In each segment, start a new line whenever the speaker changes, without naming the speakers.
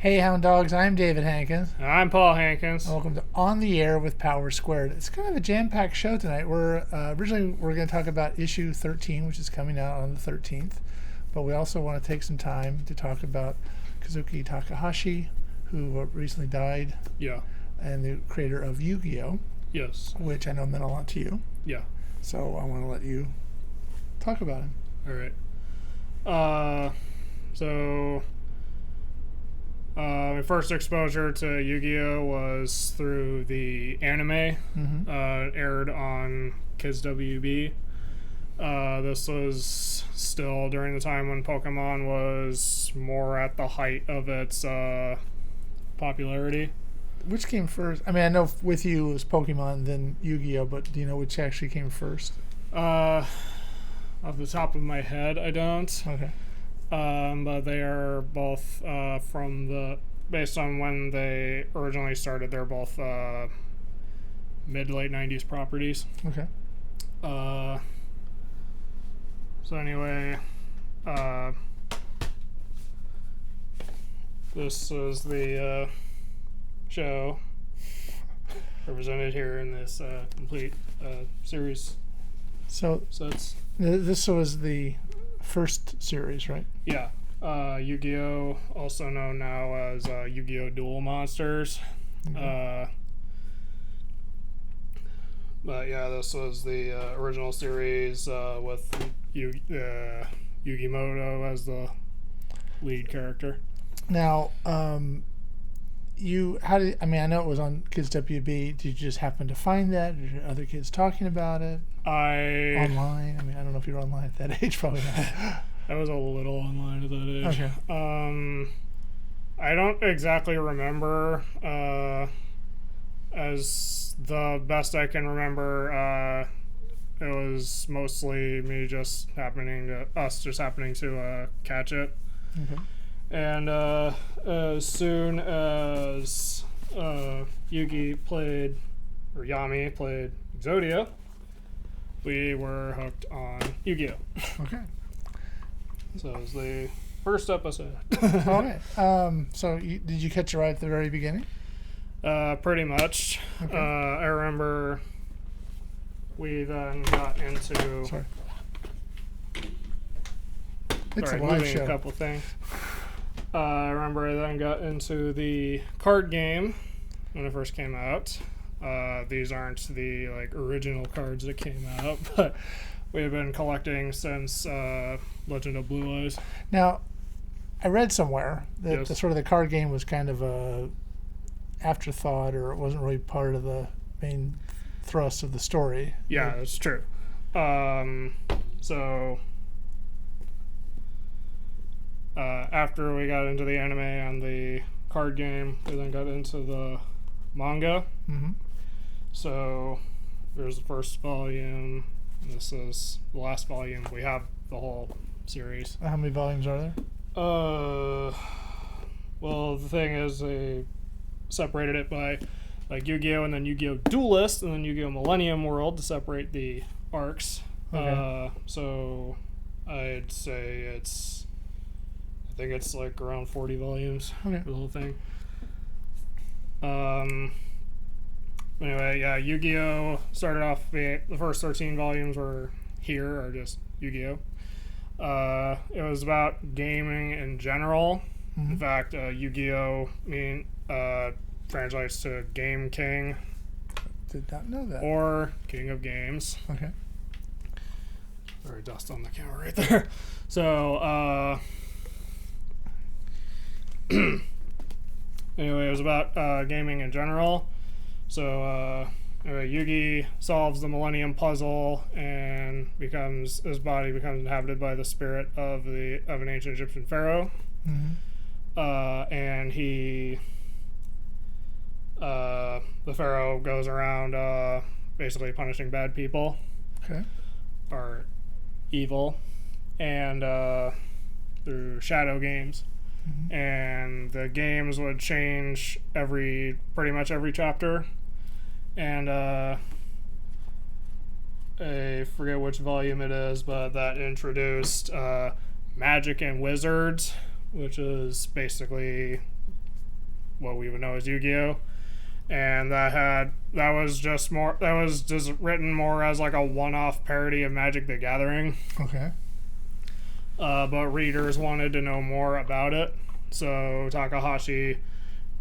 Hey, Hound Dogs, I'm David Hankins.
I'm Paul Hankins.
Welcome to On the Air with Power Squared. It's kind of a jam-packed show tonight. We're going to talk about issue 13, which is coming out on the 13th, but we also want to take some time to talk about Kazuki Takahashi, who recently died,
Yeah.
and the creator of Yu-Gi-Oh,
Yes.
which I know meant a lot to you.
Yeah.
So I want to let you talk about him.
All right. My first exposure to Yu-Gi-Oh was through the anime.
Mm-hmm.
Aired on Kids WB. This was still during the time when Pokemon was more at the height of its popularity.
Which came first? I mean, I know with you it was Pokemon, then Yu-Gi-Oh, but do you know which actually came first?
Off the top of my head, I don't.
Okay.
But they are both based on when they originally started, they're both mid to late 90s properties.
Okay.
So anyway, this is the show represented here in this complete series.
So
it's
this was the first series, right?
Yeah. Yu-Gi-Oh! Also known now as Yu-Gi-Oh! Duel Monsters.
Mm-hmm.
But yeah, this was the original series with Yugimoto as the lead character.
Now, I know it was on Kids WB. Did you just happen to find that? Or did other kids talking about it? Online? I mean, I don't know if you were online at that age, probably not.
I was a little online at that age.
Okay.
I don't exactly remember. As the best I can remember, it was mostly me just happening to catch it.
Okay.
And as soon as Yami played Exodia, we were hooked on Yu-Gi-Oh!
Okay.
So it was the first episode.
Okay. So did you catch it right at the very beginning?
Pretty much.
Okay.
I remember we then got into...
Sorry. It's a live show.
A couple things. I remember I then got into the card game when it first came out. These aren't the original cards that came out, but we've been collecting since Legend of Blue Eyes.
Now, I read somewhere that
Yes.
the card game was kind of a afterthought, or it wasn't really part of the main thrust of the story.
Yeah, that's true. After we got into the anime and the card game, we then got into the manga.
Mm-hmm.
So there's the first volume. This is the last volume. We have the whole series.
How many volumes are there?
Well, the thing is, they separated it by Yu-Gi-Oh! And then Yu-Gi-Oh! Duelist, and then Yu-Gi-Oh! Millennium World to separate the arcs.
Okay.
So I'd say I think it's around 40 volumes
Okay.
for the whole thing. Anyway, yeah, Yu-Gi-Oh! Started off, the first 13 volumes are just Yu-Gi-Oh! It was about gaming in general.
Mm-hmm.
In fact, Yu-Gi-Oh! Translates to Game King.
Did not know that.
Or King of Games.
Okay.
Sorry, dust on the camera right there. So, anyway, it was about gaming in general. So, Yugi solves the Millennium Puzzle and his body becomes inhabited by the spirit of an ancient Egyptian pharaoh.
Mm-hmm.
And the pharaoh goes around basically punishing bad people.
Okay.
Or evil, and through shadow games.
Mm-hmm.
And the games would change pretty much every chapter. And I forget which volume it is, but that introduced Magic and Wizards, which is basically what we would know as Yu-Gi-Oh, and that was just written more as like a one-off parody of Magic the Gathering.
Okay.
But readers wanted to know more about it, so Takahashi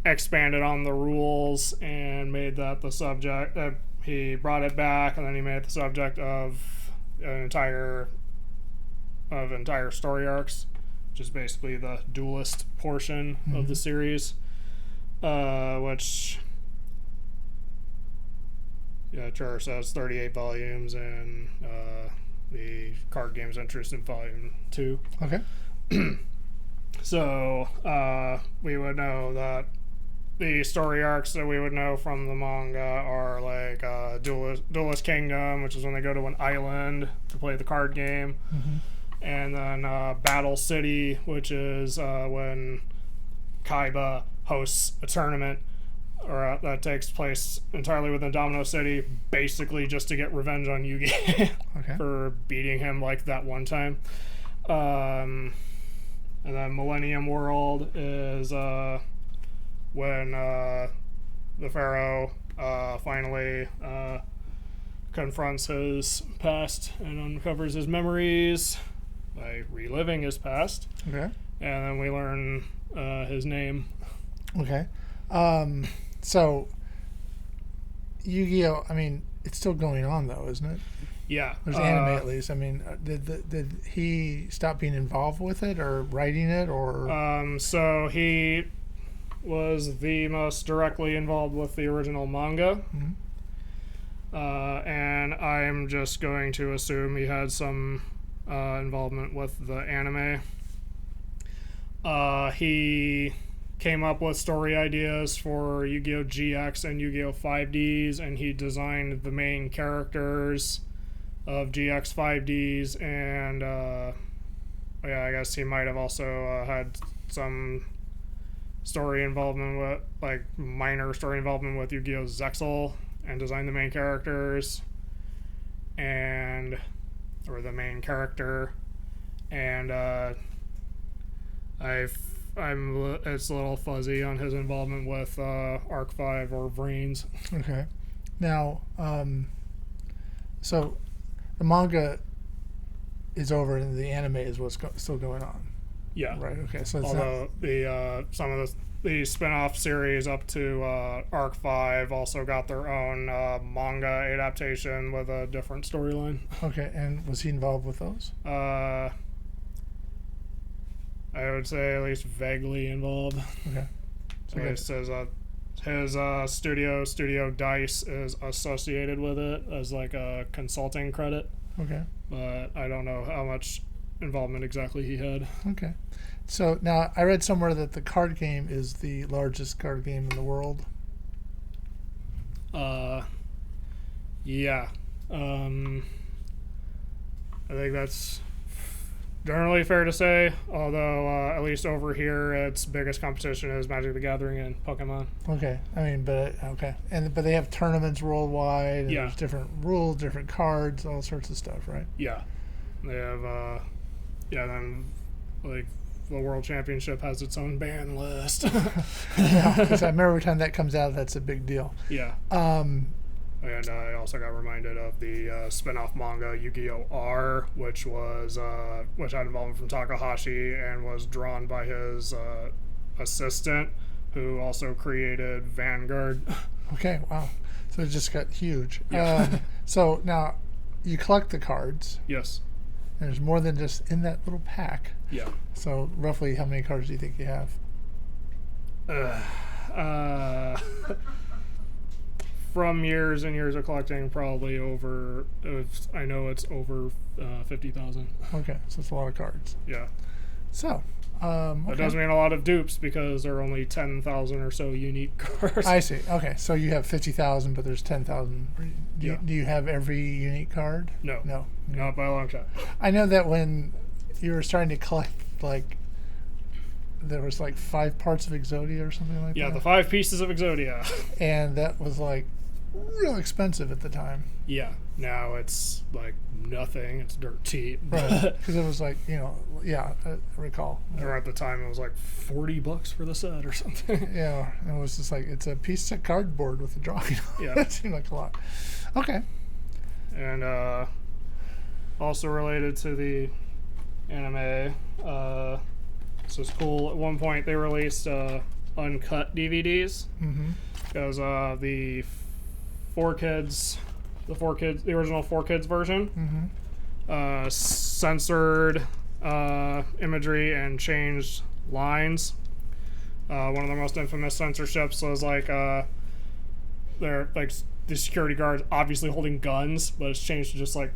expanded on the rules and made that the subject. He brought it back, and then he made it the subject of entire story arcs, which is basically the duelist portion of the series, which Trevor says 38 volumes, and the card game's interest in volume 2.
Okay.
So we would know that the story arcs that we would know from the manga are like Duelist Kingdom, which is when they go to an island to play the card game, and then Battle City, which is when Kaiba hosts a tournament that takes place entirely within Domino City, basically just to get revenge on Yugi for beating him like that one time. And then Millennium World is when the Pharaoh finally confronts his past and uncovers his memories by reliving his past.
Okay.
And then we learn his name.
Okay. So, Yu-Gi-Oh, I mean, it's still going on though, isn't it?
Yeah.
There's anime at least. I mean, did he stop being involved with it or writing it or?
So he was the most directly involved with the original manga. And I'm just going to assume he had some involvement with the anime. He came up with story ideas for Yu-Gi-Oh! GX and Yu-Gi-Oh! 5Ds, and he designed the main characters of GX 5Ds, and I guess he might have also had some story involvement with, like, minor story involvement with Yu-Gi-Oh! Zexal, and designed the main characters, or the main character, and it's a little fuzzy on his involvement with Arc 5 or Brains.
Okay. Now, so the manga is over and the anime is what's still going on.
Yeah.
Right. Okay. So it's
although the some of the spin-off series up to Arc 5 also got their own manga adaptation with a different storyline.
Okay. And was he involved with those?
I would say at least vaguely involved.
Okay.
So it says his Studio Dice is associated with it as like a consulting credit.
Okay.
But I don't know how much involvement exactly he had.
Okay. So now I read somewhere that the card game is the largest card game in the world.
Yeah. I think that's generally fair to say, although at least over here its biggest competition is Magic the Gathering and Pokemon.
Okay. I mean, but they have tournaments worldwide, and
Yeah.
there's different rules, different cards, all sorts of stuff, right?
Yeah. They have then like the World Championship has its own ban list.
Yeah, 'cause I remember every time that comes out, that's a big deal.
Yeah. And I also got reminded of the spin-off manga Yu-Gi-Oh! R, which had involvement from Takahashi and was drawn by his assistant, who also created Vanguard.
Okay, wow. So it just got huge.
Yeah.
So now you collect the cards.
Yes.
And there's more than just in that little pack.
Yeah.
So roughly how many cards do you think you have?
From years and years of collecting, probably over, I know it's over 50,000.
Okay, so it's a lot of cards.
Yeah.
So, okay.
That does mean a lot of dupes because there are only 10,000 or so unique cards.
I see. Okay, so you have 50,000, but there's 10,000. Do you have every unique card?
No.
No.
Not by a long shot.
I know that when you were starting to collect, like, there was like 5 parts of Exodia or something like that.
Yeah, the 5 pieces of Exodia.
And that was like real expensive at the time.
Yeah. Now it's like nothing. It's dirt cheap.
Right. Because it was like, I recall.
Or at the time it was like $40 for the set or something.
Yeah. It was just like, it's a piece of cardboard with a drawing on it.
Yeah.
It seemed like a lot. Okay.
And also related to the anime, so it's cool. At one point they released uncut DVDs because the original 4Kids version censored imagery and changed lines. One of the most infamous censorships was like they're like the security guards obviously holding guns, but it's changed to just like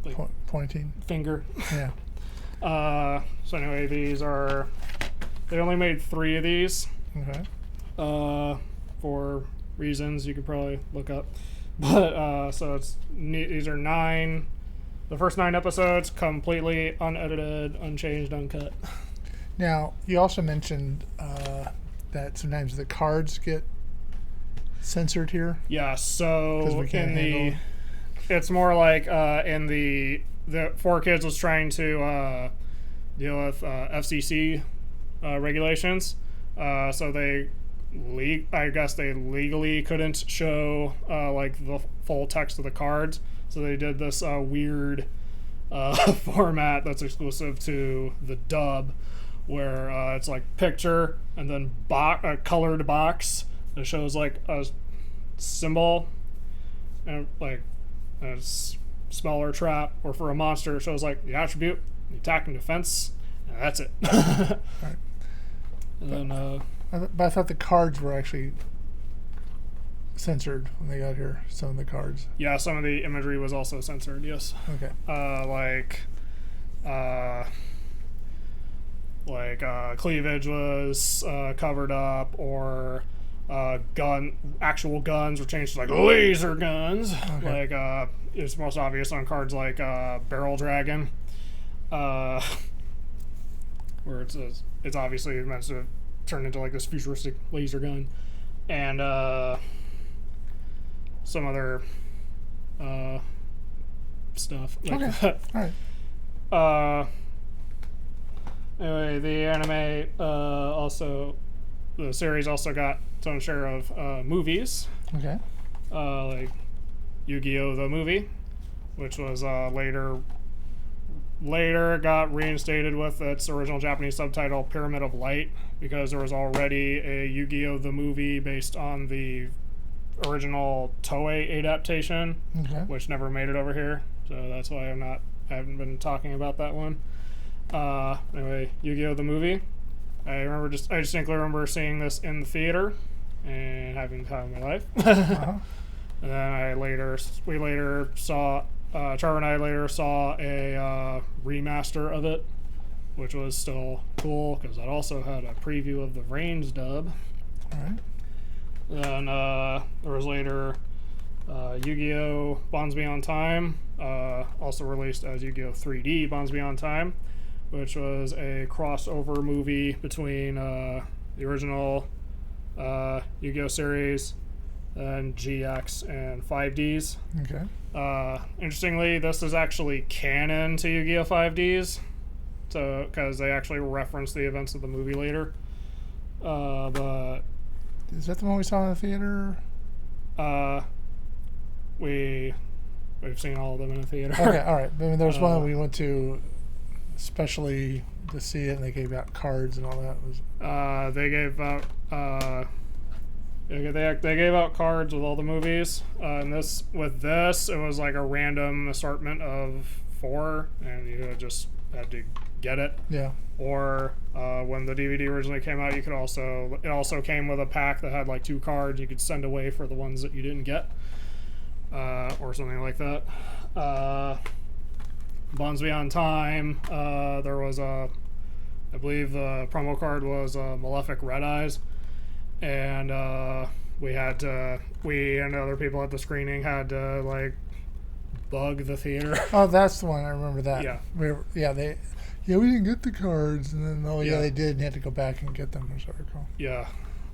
like
pointing
finger.
Yeah.
So anyway, they only made 3 of these.
Okay.
For reasons you could probably look up. But so these are 9. The first 9 episodes completely unedited, unchanged, uncut.
Now you also mentioned that sometimes the cards get censored here.
Yeah. So
'Cause we can't handle.
It's more like in the 4Kids was trying to deal with FCC regulations. So I guess they legally couldn't show like the full text of the cards. So they did this weird format that's exclusive to the dub, where it's like picture and then a colored box that shows like a symbol and like a spell or trap, or for a monster it shows like the attribute, the attack and defense, and that's it.
Right.
And then
But I thought the cards were actually censored when they got here. Some of the cards.
yeah, some of the imagery was also censored. Yes.
Okay.
Cleavage was covered up, or actual guns were changed to like laser guns.
Okay.
Like it's most obvious on cards like Barrel Dragon, where it's obviously meant to turn into like this futuristic laser gun, and some other stuff like
Okay.
that.
All right.
Anyway, the anime the series also got its own share of movies,
Okay.
like Yu-Gi-Oh! The movie, which was later got reinstated with its original Japanese subtitle Pyramid of Light, because there was already a Yu-Gi-Oh! The movie based on the original Toei adaptation,
Okay.
which never made it over here. So that's why I haven't been talking about that one. Anyway, Yu-Gi-Oh! The movie. I distinctly remember seeing this in the theater and having the time of my life.
Uh-huh.
And then we later saw, Trevor and I later saw a remaster of it, which was still cool because that also had a preview of the Reigns dub.
All right.
Then there was later Yu-Gi-Oh! Bonds Beyond Time, also released as Yu-Gi-Oh! 3D Bonds Beyond Time, which was a crossover movie between the original Yu-Gi-Oh! Series and GX and 5Ds.
Okay.
Interestingly, this is actually canon to Yu-Gi-Oh! 5Ds, so because they actually reference the events of the movie later. But
Is that the one we saw in the theater?
we've seen all of them in the theater.
Okay. All right. I mean, there was one that we went to especially to see it, and they gave out cards and all that.
They gave out they gave out cards with all the movies. And this it was like a random assortment of 4, and you just had to get it.
Yeah.
Or when the DVD originally came out, it also came with a pack that had like 2 cards you could send away for the ones that you didn't get, or something like that. Bonds Beyond Time, there was I believe the promo card was Malefic Red Eyes, and we and other people at the screening had to like bug the theater.
Oh, that's the one. I remember that.
Yeah.
We didn't get the cards, and then
Yeah.
they did, and you had to go back and get them, as I recall.
Yeah,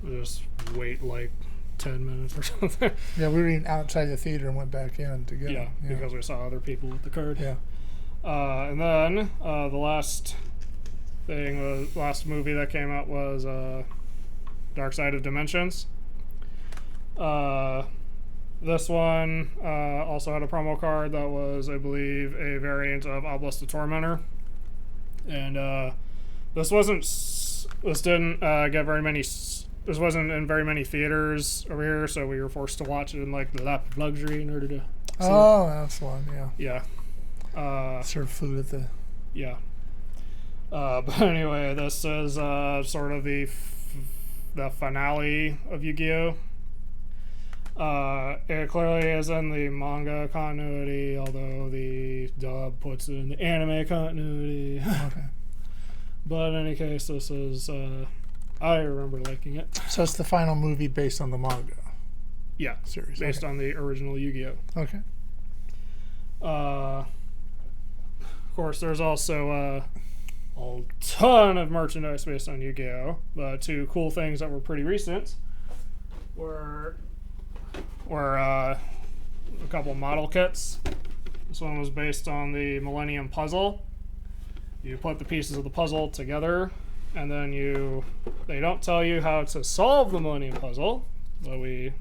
just wait like 10 minutes or something.
Yeah, we were even outside the theater and went back in to get
Yeah,
them.
because we saw other people with the card.
Yeah.
And then the last movie that came out was Dark Side of Dimensions. This one also had a promo card that was, I believe, a variant of Obelisk the Tormentor. And this didn't get very many. This wasn't in very many theaters over here, so we were forced to watch it in like the lap of luxury in order to.
Oh, that's one. Yeah.
Yeah.
Serve food at the.
Yeah. But anyway, this is sort of the finale of Yu-Gi-Oh! It clearly is in the manga continuity, although the dub puts it in the anime continuity.
Okay.
But in any case, this is. I remember liking it.
So it's the final movie based on the manga.
Yeah,
Series.
based on the original Yu-Gi-Oh!
Okay.
Of course, there's also a ton of merchandise based on Yu-Gi-Oh! Two cool things that were pretty recent were a couple model kits. This one was based on the Millennium Puzzle. You put the pieces of the puzzle together, and then they don't tell you how to solve the Millennium Puzzle, but we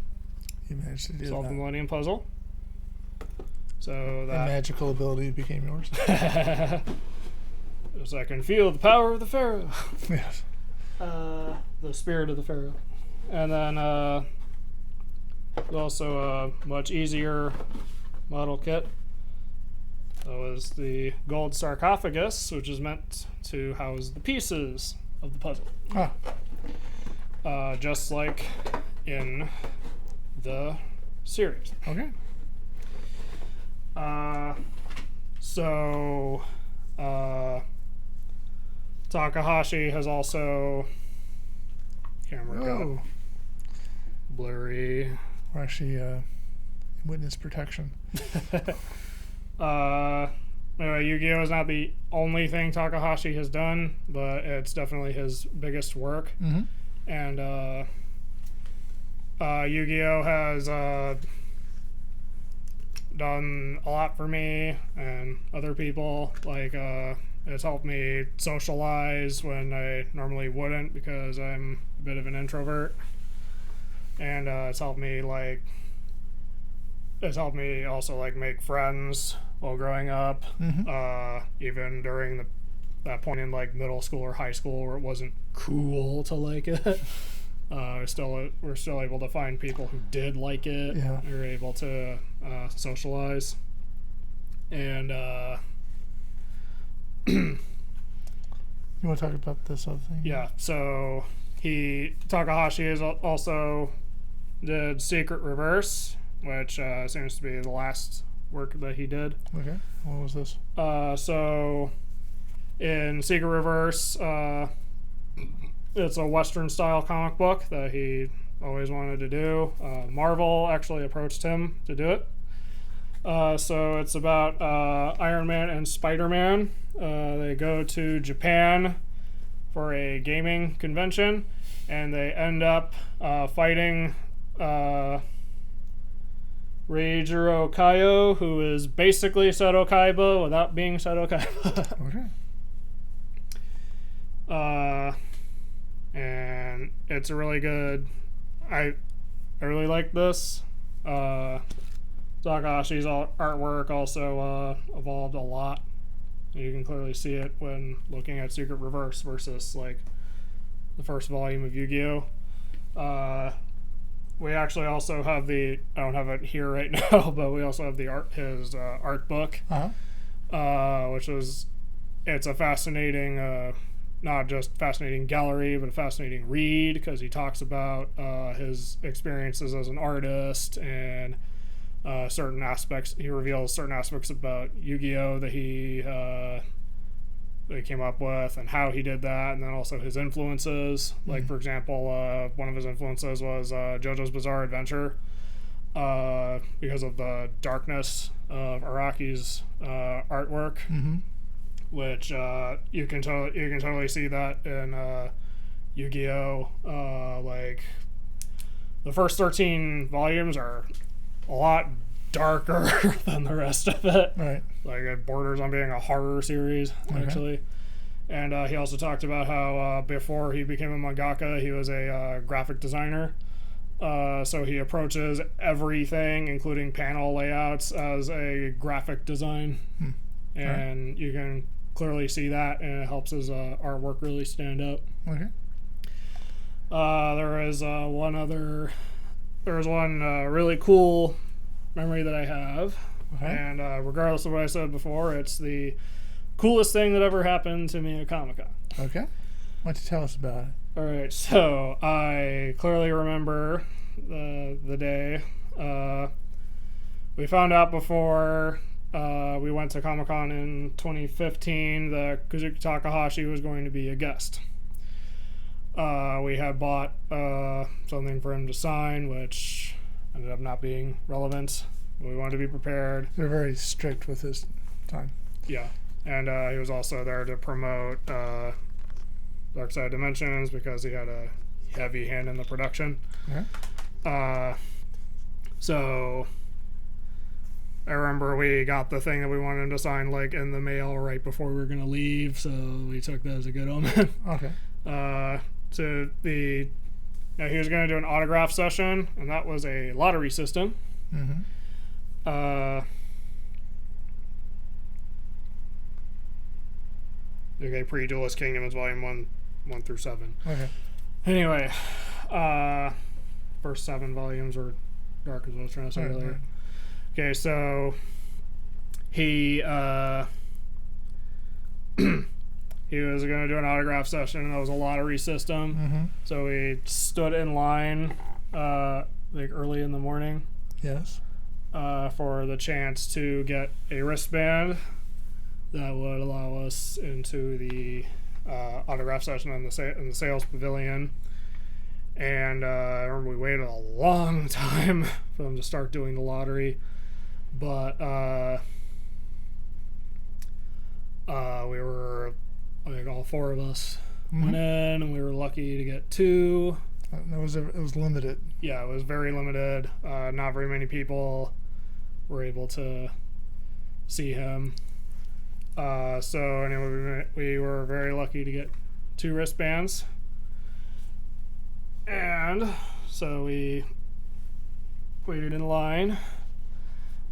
managed to do
solved
that.
the Millennium Puzzle. So that
magical ability became yours.
So I can feel the power of the Pharaoh.
Yes.
The spirit of the Pharaoh. And then also a much easier model kit. That was the gold sarcophagus, which is meant to house the pieces of the puzzle. Just like in the series.
Okay.
Takahashi has also camera got blurry.
We're actually witness protection.
Anyway, Yu-Gi-Oh! Is not the only thing Takahashi has done, but it's definitely his biggest work.
Mm-hmm.
And Yu-Gi-Oh! Has done a lot for me and other people. Like, it's helped me socialize when I normally wouldn't because I'm a bit of an introvert. And it's helped me also like make friends while growing up.
Mm-hmm.
Even during that point in like middle school or high school where it wasn't cool to like it. We're still able to find people who did like it.
Yeah.
We were able to socialize. And
you want to talk about this other thing?
yeah, so Takahashi is also did Secret Reverse, which seems to be the last work that he did.
Okay. What was this?
So in Secret Reverse, it's a Western style comic book that he always wanted to do. Marvel actually approached him to do it. So it's about Iron Man and Spider-Man. They go to Japan for a gaming convention, and they end up fighting Reijiro Kaio, who is basically Seto Kaiba without being Seto Kaiba.
Okay.
And it's a really good. I really like this. Takahashi's artwork also evolved a lot. You can clearly see it when looking at Secret Reverse versus like the first volume of Yu-Gi-Oh. We actually also have I don't have it here right now, but we also have his art book, which it's a fascinating, not just fascinating gallery, but a fascinating read because he talks about his experiences as an artist and certain aspects. He reveals certain aspects about Yu-Gi-Oh! That he came up with and how he did that, and then also his influences. Like, for example, one of his influences was JoJo's Bizarre Adventure because of the darkness of Araki's artwork, which you can totally see that in Yu-Gi-Oh! the first 13 volumes are a lot darker than the rest of it.
Right.
Like it borders on being a horror series, actually. And he also talked about how before he became a mangaka, he was a graphic designer. So he approaches everything, including panel layouts, as a graphic design. And you can clearly see that, and it helps his artwork really stand out.
Okay.
There is one really cool memory that I have. And regardless of what I said before, it's the coolest thing that ever happened to me at Comic-Con.
Okay. Why don't you tell us about it?
All right, so I clearly remember the day. We found out before we went to Comic-Con in 2015 that Kazuki Takahashi was going to be a guest. We had bought something for him to sign, which ended up not being relevant. We wanted to be prepared.
They're very strict with his time.
Yeah, and he was also there to promote Dark Side Dimensions because he had a heavy hand in the production. So I remember we got the thing that we wanted him to sign like in the mail right before we were going to leave, so we took that as a good omen.
Okay.
So he was going to do an autograph session, and that was a lottery system. Okay, pre-Duelist Kingdoms Volume 1 through 7.
Okay.
Anyway, first 7 volumes were dark, as I was trying to say earlier.
Right.
Okay, so he he was going to do an autograph session, and that was a lottery system. So we stood in line like early in the morning.
Yes.
For the chance to get a wristband that would allow us into the autograph session in the sales pavilion. And I remember we waited a long time for them to start doing the lottery, but we were like all 4 of us went in, and we were lucky to get 2.
It was limited.
Yeah, it was very limited. Not very many people were able to see him. So anyway, we were very lucky to get 2 wristbands. And so we waited in line,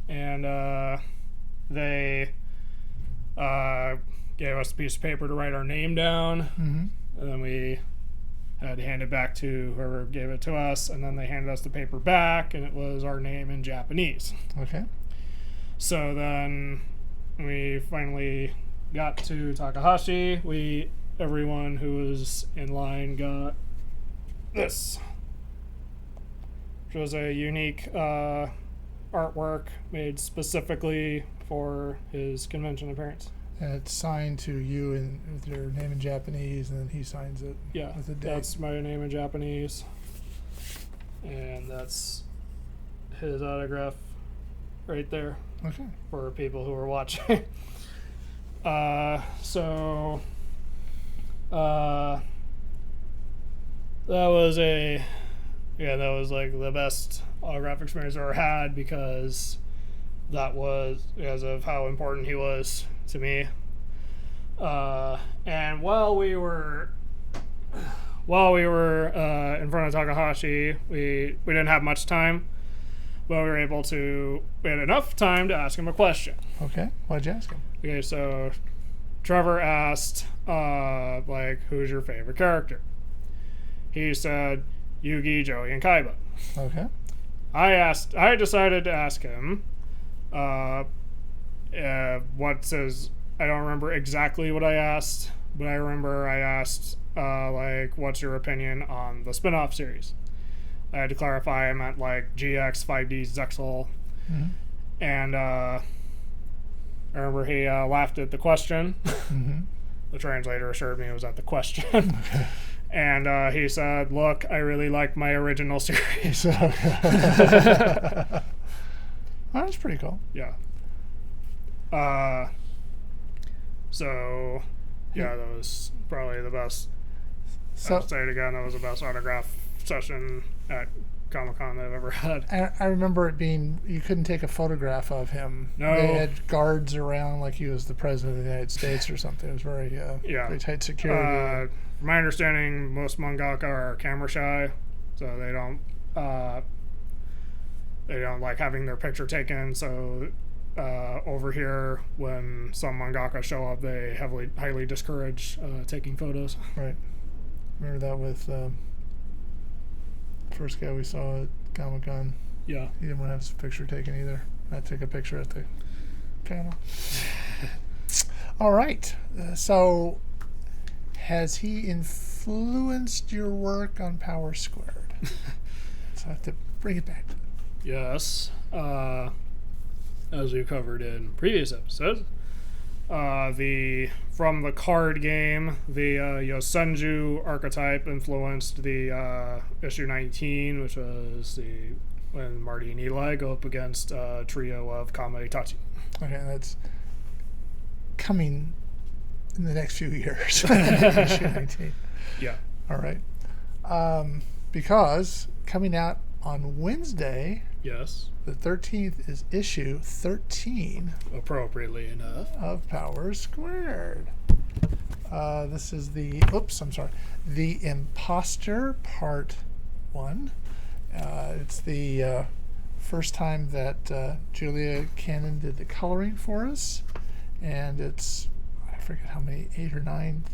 and they gave us a piece of paper to write our name down. And then we had to hand it back to whoever gave it to us, and then they handed us the paper back, and it was our name in Japanese.
Okay.
So then we finally got to Takahashi. Everyone who was in line got this, which was a unique artwork made specifically for his convention appearance.
And it's signed to you with your name in Japanese, and then he signs it.
Yeah,
with a date.
that's my name in Japanese, and that's his autograph right there.
Okay.
For people who are watching. So that was like the best autograph experience I ever had, because that was because of how important he was to me. And while we were in front of Takahashi, we didn't have much time, but we had enough time to ask him a question.
Okay. Why'd you ask him?
Okay, so Trevor asked, who's your favorite character? He said Yugi, Joey, and Kaiba.
Okay.
I decided to ask him, I don't remember exactly what I asked, but I remember I asked, what's your opinion on the spin-off series? I had to clarify I meant like GX, 5D, Zexal. And I remember he laughed at the question. The translator assured me it was at the question.
Okay.
And he said, look, I really like my original series.
That's pretty cool.
Yeah. So, yeah, that was probably the best.
So,
I'll say it again, that was the best autograph session at Comic-Con I've ever had.
I remember it being, you couldn't take a photograph of him.
No.
They had guards around like he was the president of the United States or something. It was very, very tight security.
From my understanding, most mangaka are camera shy, so they don't like having their picture taken. So over here, when some mangaka show up, they highly discourage taking photos.
Right. Remember that with first guy we saw at Comic-Con.
Yeah.
He didn't want to have his picture taken either. I took a picture at the panel. All right. So, has he influenced your work on Power Squared? So I have to bring it back to that.
Yes. As we covered in previous episodes, from the card game, the Yosenju archetype influenced the issue 19, which was when Marty and Eli go up against a trio of Kama Itachi.
Okay, that's coming in the next few years. Issue 19.
Yeah.
All right. Because coming out on Wednesday,
Yes.
the 13th, is issue 13
Appropriately enough.
of Power Squared. This is the Imposter Part 1. It's the first time that Julia Cannon did the coloring for us, and it's, I forget how many, 8 or 9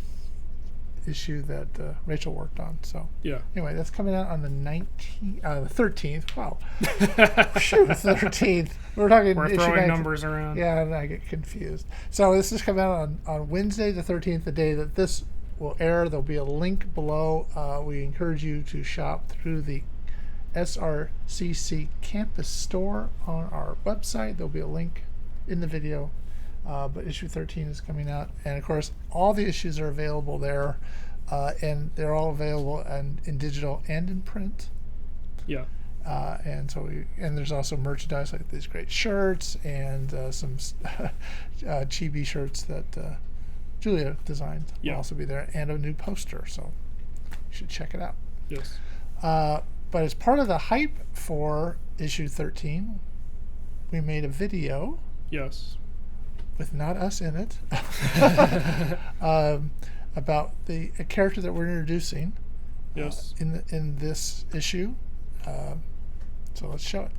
issue that Rachel worked on. So
Yeah.
anyway, that's coming out on the 13th. Wow. Shoot, 13th. We're talking
We're
issue
throwing
19.
numbers around.
Yeah, and I get confused. So this is coming out on Wednesday the 13th, the day that this will air. There'll be a link below. We encourage you to shop through the SRCC campus store on our website. There'll be a link in the video. But issue 13 is coming out. And of course, all the issues are available there. And they're all available in digital and in print.
Yeah.
And there's also merchandise like these great shirts and some chibi shirts that Julia designed will also be there, and a new poster. So you should check it out.
Yes.
But as part of the hype for issue 13, we made a video.
Yes.
With not us in it, about a character that we're introducing.
Yes.
In this issue. So let's show it.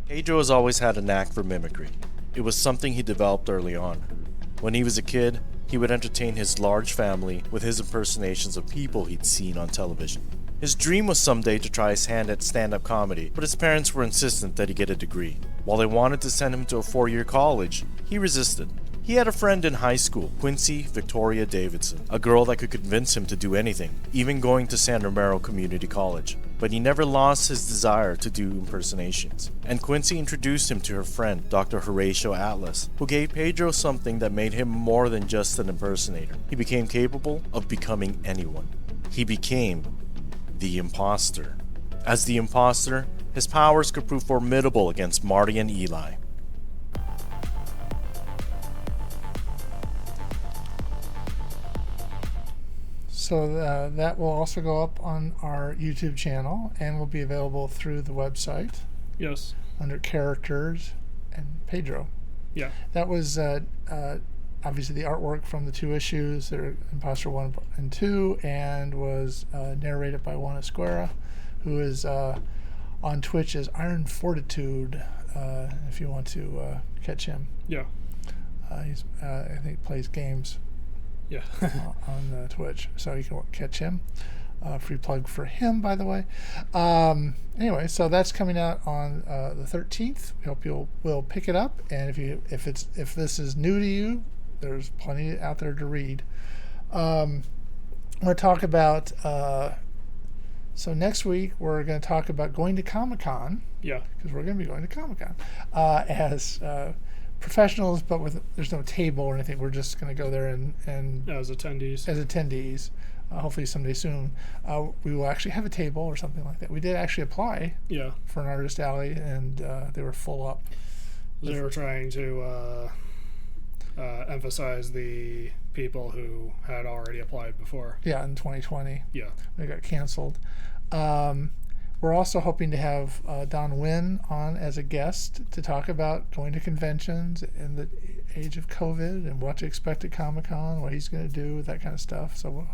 Pedro has always had a knack for mimicry. It was something he developed early on. When he was a kid, he would entertain his large family with his impersonations of people he'd seen on television. His dream was someday to try his hand at stand-up comedy, but his parents were insistent that he get a degree. While they wanted to send him to a 4-year college, he resisted. He had a friend in high school, Quincy Victoria Davidson, a girl that could convince him to do anything, even going to San Romero Community College. But he never lost his desire to do impersonations, and Quincy introduced him to her friend, Dr. Horatio Atlas, who gave Pedro something that made him more than just an impersonator. He became capable of becoming anyone. He became the Imposter. As the Imposter, his powers could prove formidable against Marty and Eli.
So that will also go up on our YouTube channel and will be available through the website.
Yes.
Under characters and Pedro.
Yeah.
That was obviously the artwork from the 2 issues, Imposter 1 and 2, and was narrated by Juan Esquera, who is on Twitch as Iron Fortitude, if you want to catch him.
Yeah.
He's I think plays games.
Yeah.
on Twitch, so you can catch him. Free plug for him, by the way. Anyway, so that's coming out on the 13th. We hope will pick it up, and if this is new to you, there's plenty out there to read. I'm going to talk about. So next week we're going to talk about going to Comic-Con.
Yeah. Because
we're going to be going to Comic-Con as professionals, but there's no table or anything. We're just going to go there and
as
attendees. Hopefully someday soon we will actually have a table or something like that. We did actually apply for an artist alley, and they were full up.
They were trying to emphasize the people who had already applied before.
Yeah, in 2020.
Yeah.
They got canceled. We're also hoping to have Don Wynn on as a guest to talk about going to conventions in the age of COVID and what to expect at Comic-Con, what he's going to do, that kind of stuff. So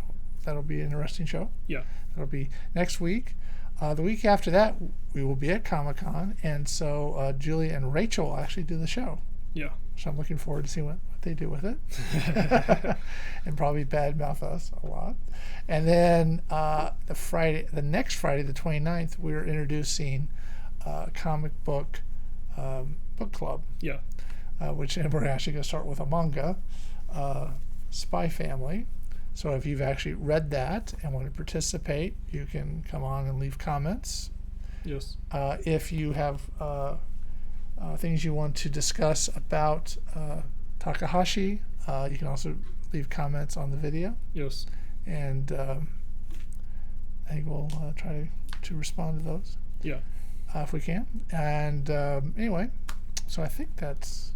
that'll be an interesting show.
Yeah.
That'll be next week. The week after that, we will be at Comic-Con, and so Julie and Rachel will actually do the show.
Yeah.
So I'm looking forward to seeing what they do with it. And probably badmouth us a lot. And then the next Friday, the 29th, we're introducing comic book book club.
Yeah.
Which we're actually going to start with a manga, Spy Family. So if you've actually read that and want to participate, you can come on and leave comments.
Yes.
If you have things you want to discuss about Takahashi, you can also leave comments on the video.
Yes.
And I think we'll try to respond to those.
Yeah.
If we can. And anyway, so I think that's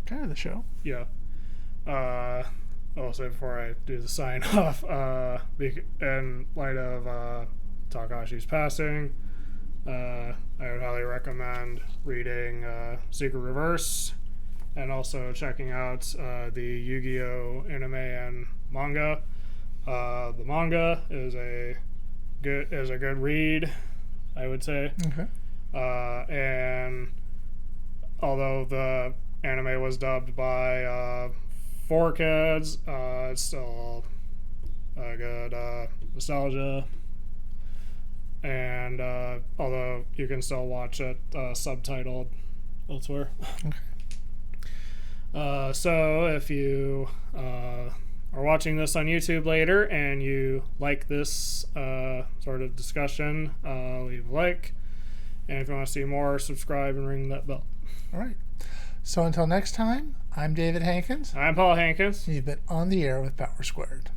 kind of the show.
Yeah. I'll say before I do the sign off, in light of Takahashi's passing, I would highly recommend reading Secret Reverse and also checking out the Yu-Gi-Oh! Anime and manga. The manga is a good read, I would say.
Okay.
And although the anime was dubbed by 4Kids, it's still a good nostalgia. And although you can still watch it subtitled elsewhere.
Okay.
So if you are watching this on YouTube later and you like this sort of discussion, leave a like. And if you want to see more, subscribe and ring that bell.
All right. So until next time, I'm David Hankins.
I'm Paul Hankins.
You've been on the air with Power Squared.